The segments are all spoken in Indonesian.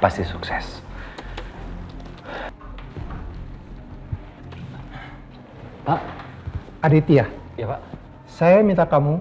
pasti sukses. Pak. Aditya. Ya Pak. Saya minta kamu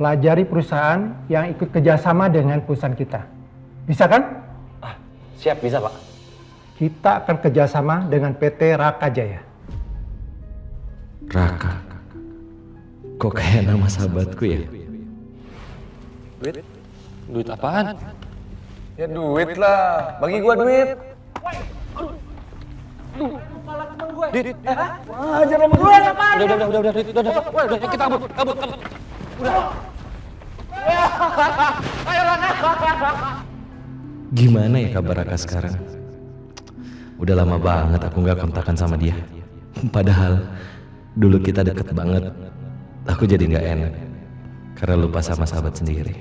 pelajari perusahaan yang ikut kerjasama dengan perusahaan kita. Bisa kan? Siap, bisa Pak. Kita akan kerjasama dengan PT Raka Jaya. Raka? Kok kayak nama sahabatku ya? Duit? Duit apaan? Ya duit lah, bagi gua duit. Dit, ajar sama gue. Udah, kita kabur. Gimana ya kabar Raka sekarang? Udah lama banget aku gak kontakan sama dia. Padahal dulu kita deket banget. Aku jadi gak enak karena lupa sama sahabat sendiri.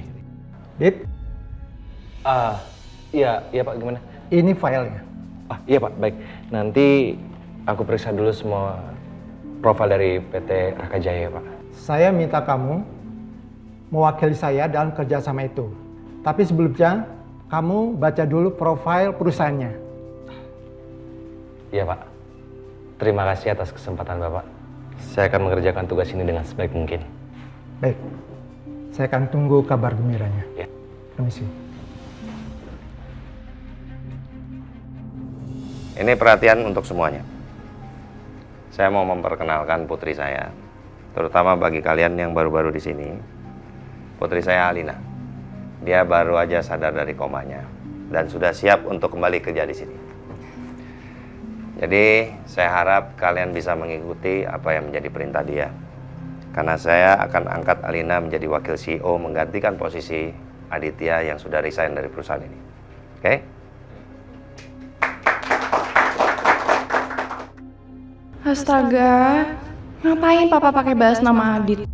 Dit, Iya Pak, gimana? ini filenya. Iya Pak, baik. Nanti aku periksa dulu semua profil dari PT Raka Jaya Pak. Saya minta kamu mewakili saya dalam kerjasama itu. Tapi sebelumnya, kamu baca dulu profil perusahaannya. Iya Pak. Terima kasih atas kesempatan Bapak. Saya akan mengerjakan tugas ini dengan sebaik mungkin. Baik, saya akan tunggu kabar gembiranya. Ya. Permisi. Ini perhatian untuk semuanya. Saya mau memperkenalkan putri saya, terutama bagi kalian yang baru-baru di sini. Putri saya Alina. Dia baru aja sadar dari komanya dan sudah siap untuk kembali kerja di sini. Jadi, saya harap kalian bisa mengikuti apa yang menjadi perintah dia. Karena saya akan angkat Alina menjadi wakil CEO menggantikan posisi Aditya yang sudah resign dari perusahaan ini. Oke? Astaga, ngapain papa pakai bahas nama Adit?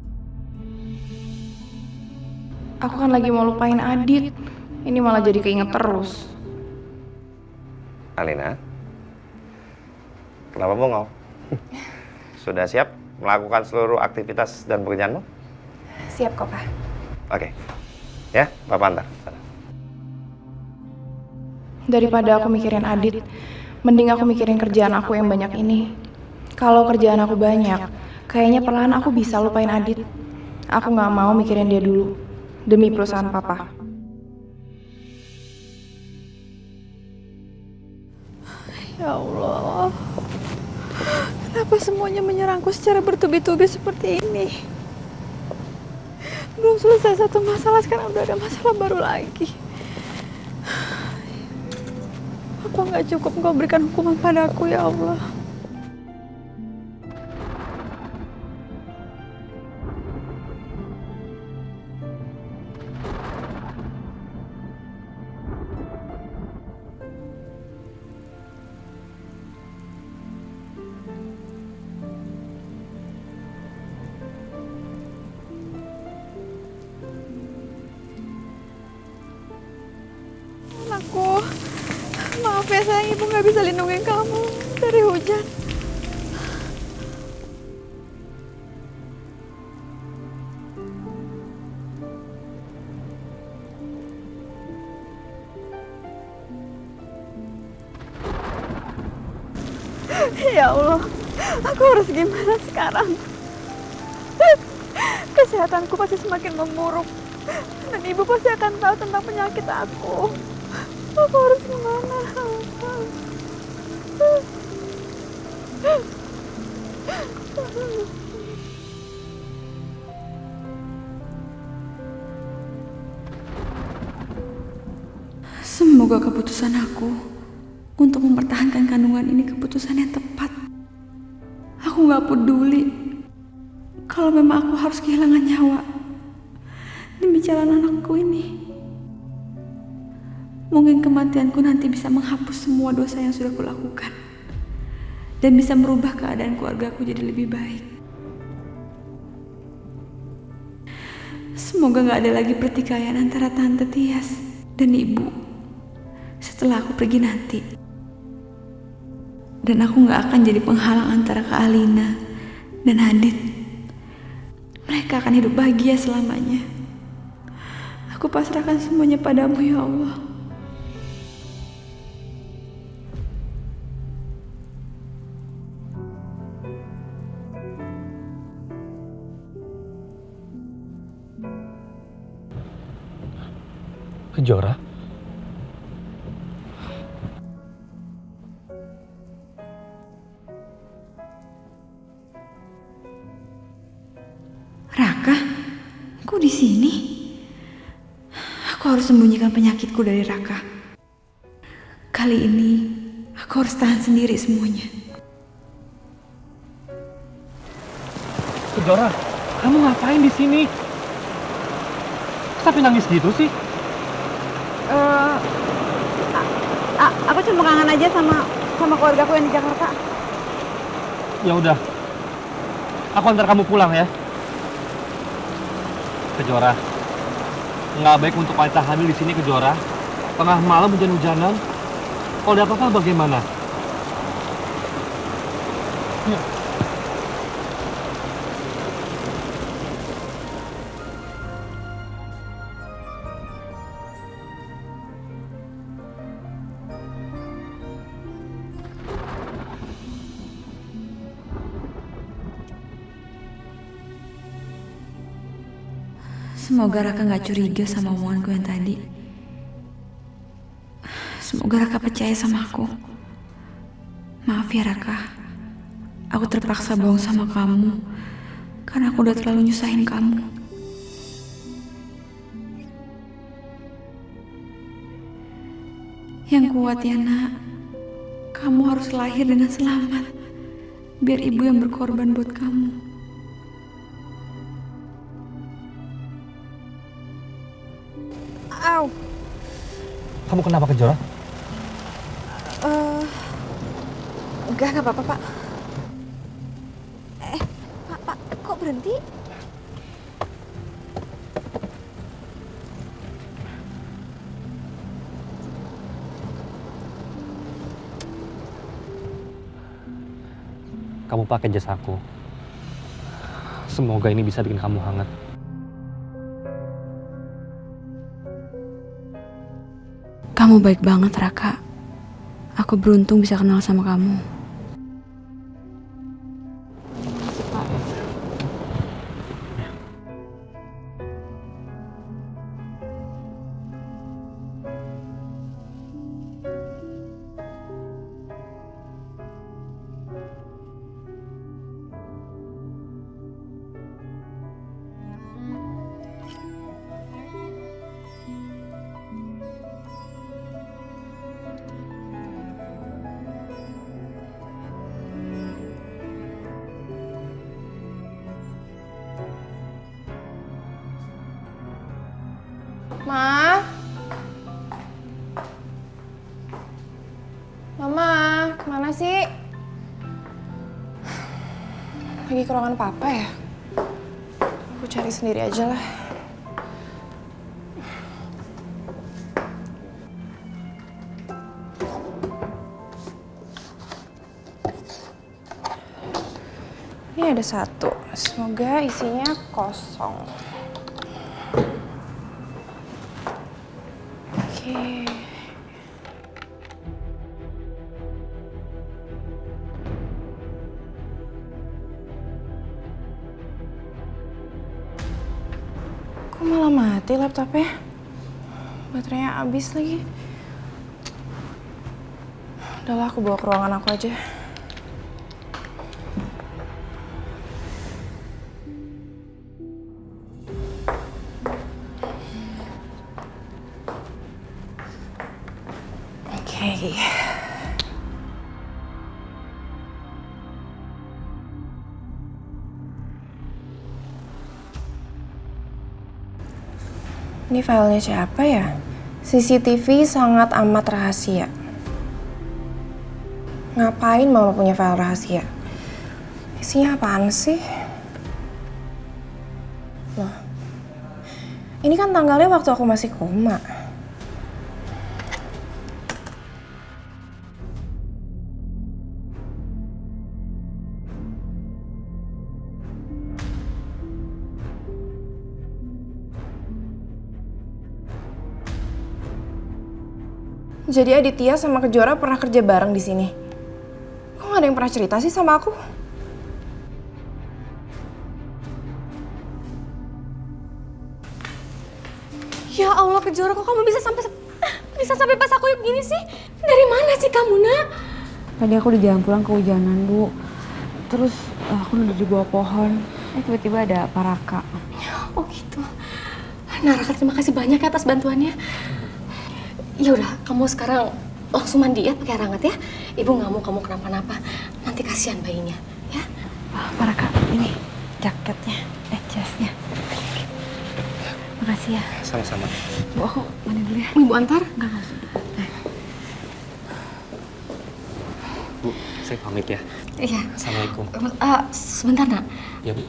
Aku kan lagi mau lupain Adit, ini malah jadi keinget terus. Alina, kenapa bengong? Sudah siap melakukan seluruh aktivitas dan pekerjaanmu? Siap kok, Pak. Oke. Ya, Papa antar. Daripada aku mikirin Adit, mending aku mikirin kerjaan aku yang banyak ini. Kalau kerjaan aku banyak, kayaknya perlahan aku bisa lupain Adit. Aku gak mau mikirin dia dulu, demi perusahaan papa. Ya Allah, kenapa semuanya menyerangku secara bertubi-tubi seperti ini? Belum selesai satu masalah, sekarang udah ada masalah baru lagi. Apa nggak cukup Engkau berikan hukuman padaku, ya Allah? Anakku, maaf ya sayang, ibu nggak bisa lindungin kamu dari hujan. Ya Allah, aku harus gimana sekarang? Kesehatanku pasti semakin memburuk dan ibu pasti akan tahu tentang penyakit aku. Aku harus gimana? Semoga keputusan aku untuk mempertahankan kandungan ini keputusan yang tepat. Aku gak peduli kalau memang aku harus kehilangan nyawa demi jalan anakku ini. Mungkin kematianku nanti bisa menghapus semua dosa yang sudah kulakukan dan bisa merubah keadaan keluargaku jadi lebih baik. Semoga gak ada lagi pertikaian antara Tante Tias dan Ibu setelah aku pergi nanti. Dan aku gak akan jadi penghalang antara Kak Alina dan Adit. Mereka akan hidup bahagia selamanya. Aku pasrahkan semuanya padamu, ya Allah. Kejora? Raka, kok di sini? Aku harus sembunyikan penyakitku dari Raka. Kali ini aku harus tahan sendiri semuanya. Kejora, kamu ngapain di sini? Sampai nangis gitu sih? Aku cuma kangen aja sama keluargaku yang di Jakarta. Ya udah, aku antar kamu pulang ya. Kejora, nggak baik untuk wanita hamil di sini, Kejora. Tengah malam hujan-hujanan. Kalau ada apa-apa bagaimana? Ya. Semoga Raka gak curiga sama omonganku yang tadi. Semoga Raka percaya sama aku. Maaf ya Raka, aku terpaksa bohong sama kamu karena aku udah terlalu nyusahin kamu. Yang kuat ya nak, kamu harus lahir dengan selamat, biar ibu yang berkorban buat kamu. Au. Kamu kenapa, Kejora? Enggak apa-apa, Pak. Pak, kok berhenti? Kamu pakai jasaku. Semoga ini bisa bikin kamu hangat. Kamu baik banget Raka. Aku beruntung bisa kenal sama kamu. Ma? Mama, kemana sih? Lagi ke ruangan papa ya? Aku cari sendiri aja lah. Ini ada satu, semoga isinya kosong. Oke. Kok malah mati laptopnya? Baterainya habis lagi. Udahlah, aku bawa ke ruangan aku aja. Oke. Ini filenya siapa ya? CCTV sangat amat rahasia. Ngapain mama punya file rahasia? Isinya apaan sih? Loh, ini kan tanggalnya waktu aku masih koma. Jadi Aditya sama Kejora pernah kerja bareng di sini. Kok nggak ada yang pernah cerita sih sama aku? Ya Ya Allah Kejora, kok kamu bisa sampai pas aku gini sih? Dari mana sih kamu, Nak? Tadi aku di jalan pulang kehujanan, Bu. Terus aku duduk di bawah pohon. Tiba-tiba ada Pak Raka. Oh gitu. Nah Raka, terima kasih banyak ya atas bantuannya. Ya udah, kamu sekarang langsung mandi ya pakai air hangat ya. Ibu nggak mau kamu kenapa-napa. Nanti kasihan bayinya, ya. Pak Raka, ini jaketnya, jasnya. Makasih ya. Sama-sama. Bu, aku mandi dulu ya. Ibu antar? Enggak usah. Bu, saya pamit ya. Iya. Assalamualaikum. Sebentar, Nak. Ya, Bu.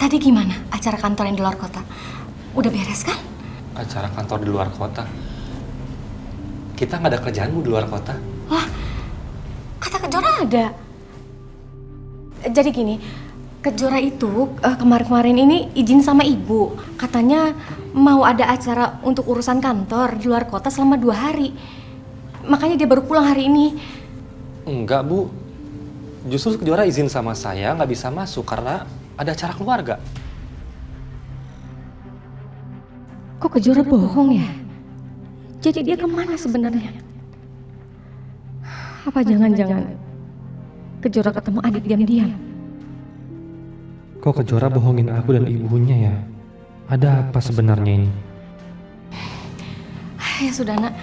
Tadi gimana acara kantor yang di luar kota? Udah beres kan? Acara kantor di luar kota. Kita nggak ada kerjaan, Bu, di luar kota. Wah, kata Kejora ada. Jadi gini, Kejora itu kemarin-kemarin ini izin sama ibu. Katanya mau ada acara untuk urusan kantor di luar kota selama 2 hari. Makanya dia baru pulang hari ini. Enggak, Bu. Justru Kejora izin sama saya nggak bisa masuk karena ada acara keluarga. Kok Kejora bohong ya? Jadi dia kemana sebenarnya? Apa jangan-jangan Kejora ketemu Adit diam-diam? Kok Kejora bohongin aku dan ibunya ya? Ada apa sebenarnya ini? Ya sudah, Nak.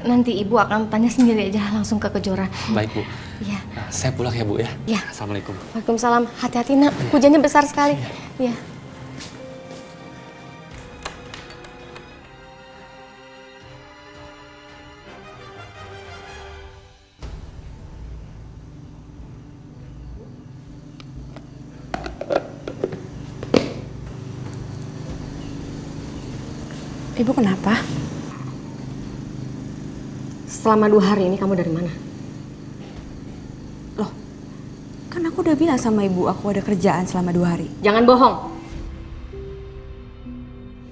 Nanti ibu akan tanya sendiri aja langsung ke Kejora. Baik, Bu. Iya. Nah, saya pulang ya, Bu ya. Iya. Assalamualaikum. Waalaikumsalam. Hati-hati, Nak. Hujannya besar sekali. Iya. Ibu kenapa? Selama 2 hari ini kamu dari mana? Loh, kan aku udah bilang sama ibu aku ada kerjaan selama 2 hari. Jangan bohong.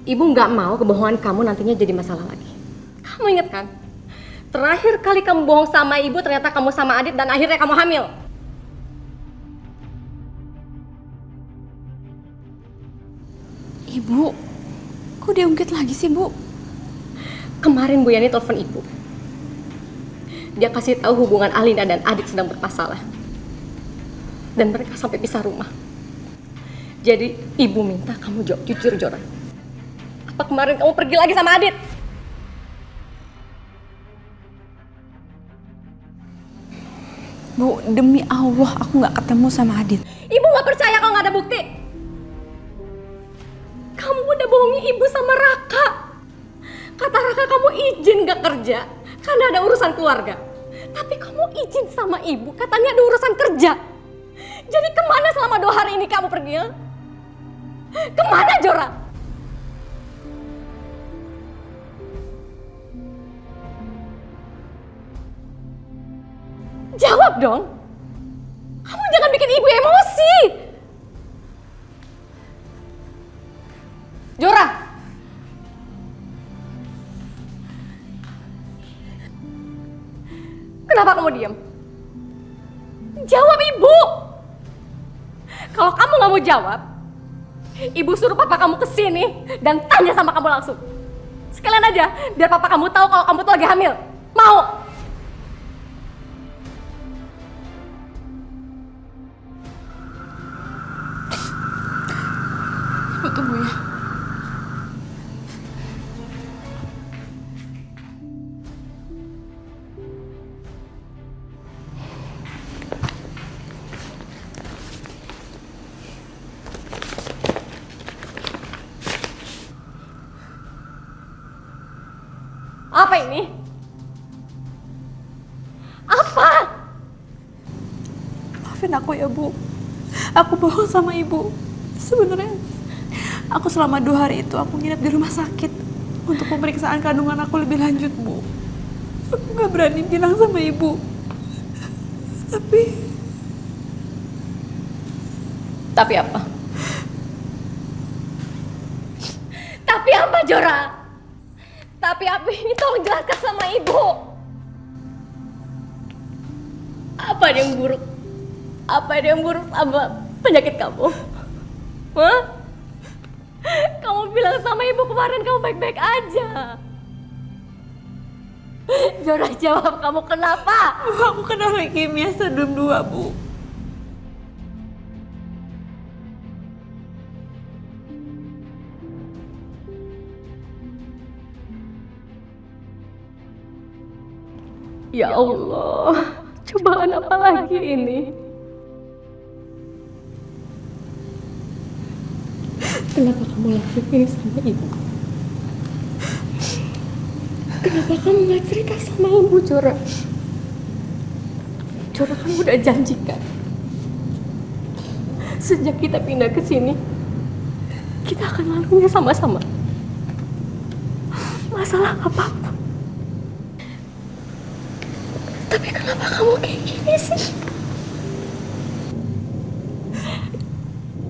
Ibu nggak mau kebohongan kamu nantinya jadi masalah lagi. Kamu ingat kan? Terakhir kali kamu bohong sama ibu ternyata kamu sama Adit dan akhirnya kamu hamil. Ibu, kok diungkit lagi sih, Bu? Kemarin Bu Yani telepon ibu. Dia kasih tahu hubungan Alina dan Adit sedang bermasalah. Dan mereka sampai pisah rumah. Jadi ibu minta kamu jawab jujur, Jora. Apa kemarin kamu pergi lagi sama Adit? Bu, demi Allah aku nggak ketemu sama Adit. Ibu nggak percaya kalau nggak ada bukti. Kamu udah bohongi ibu sama Raka. Kata Raka kamu izin gak kerja karena ada urusan keluarga. Tapi kamu izin sama ibu katanya ada urusan kerja. Jadi kemana selama 2 hari ini kamu pergi? Ya? Kemana, Jora? Jawab dong. Kamu jangan bikin ibu emosi. Jora. Kenapa kamu diam? Jawab ibu. Kalau kamu nggak mau jawab, ibu suruh papa kamu kesini dan tanya sama kamu langsung. Sekalian aja, biar papa kamu tahu kalau kamu tuh lagi hamil. Mau? Ibu tunggu ya. Apa ini? Apa? Maafin aku ya, Bu. Aku bohong sama ibu. Sebenarnya aku selama 2 hari itu aku nginep di rumah sakit untuk pemeriksaan kandungan aku lebih lanjut, Bu. Aku gak berani bilang sama ibu. Tapi apa? Tapi apa, Jora? Tapi apa ini tolong jelaskan sama ibu. Apa ada yang buruk? Apa ada yang buruk sama penyakit kamu? Hah? Kamu bilang sama ibu kemarin kamu baik-baik aja. Jora, jawab, kamu kenapa? Aku kena leukemia stadium 2, Bu. Ya Allah, cobaan apa lagi ini? Kenapa kamu lakuin ini sama ibu? Kenapa kamu gak cerita sama ibu, Jora? Jora, kamu udah janjikan sejak kita pindah ke sini, kita akan lalunya sama-sama. Masalah apapun. Tapi kenapa kamu kayak gini sih?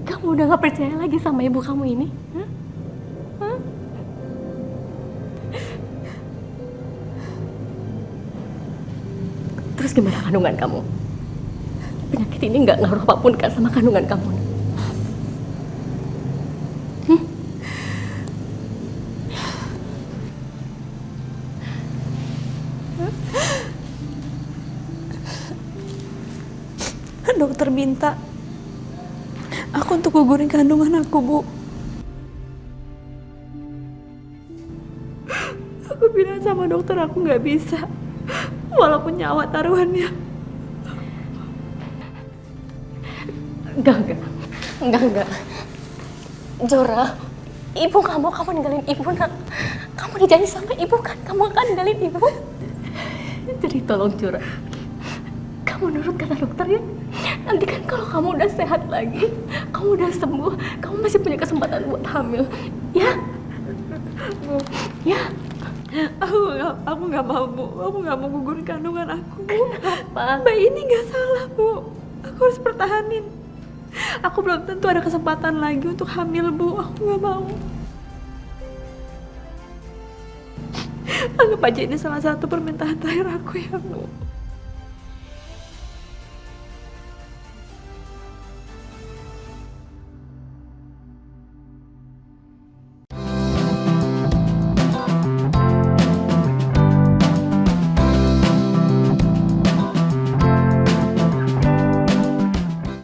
Kamu udah gak percaya lagi sama ibu kamu ini? Hah? Hah? Terus gimana kandungan kamu? Penyakit ini gak ngaruh apapun kan sama kandungan kamu? Dokter minta aku untuk gugurin kandungan aku, Bu. Aku bilang sama dokter aku nggak bisa, walaupun nyawa taruhannya. Enggak. Jora, ibu kamu ninggalin ibu, nak. Kamu dijanji sama ibu kan, kamu akan ninggalin ibu. Jadi tolong Jora, kamu nurut kata dokter ya. Nanti kan kalau kamu udah sehat lagi, kamu udah sembuh, kamu masih punya kesempatan buat hamil, ya? Bu, Ya. aku nggak mau, Bu. Aku nggak mau gugurin kandungan aku, Bu. Kenapa? Bayi ini nggak salah, Bu. Aku harus pertahanin. Aku belum tentu ada kesempatan lagi untuk hamil, Bu. Aku nggak mau. Anggap aja ini salah satu permintaan terakhir aku ya, Bu.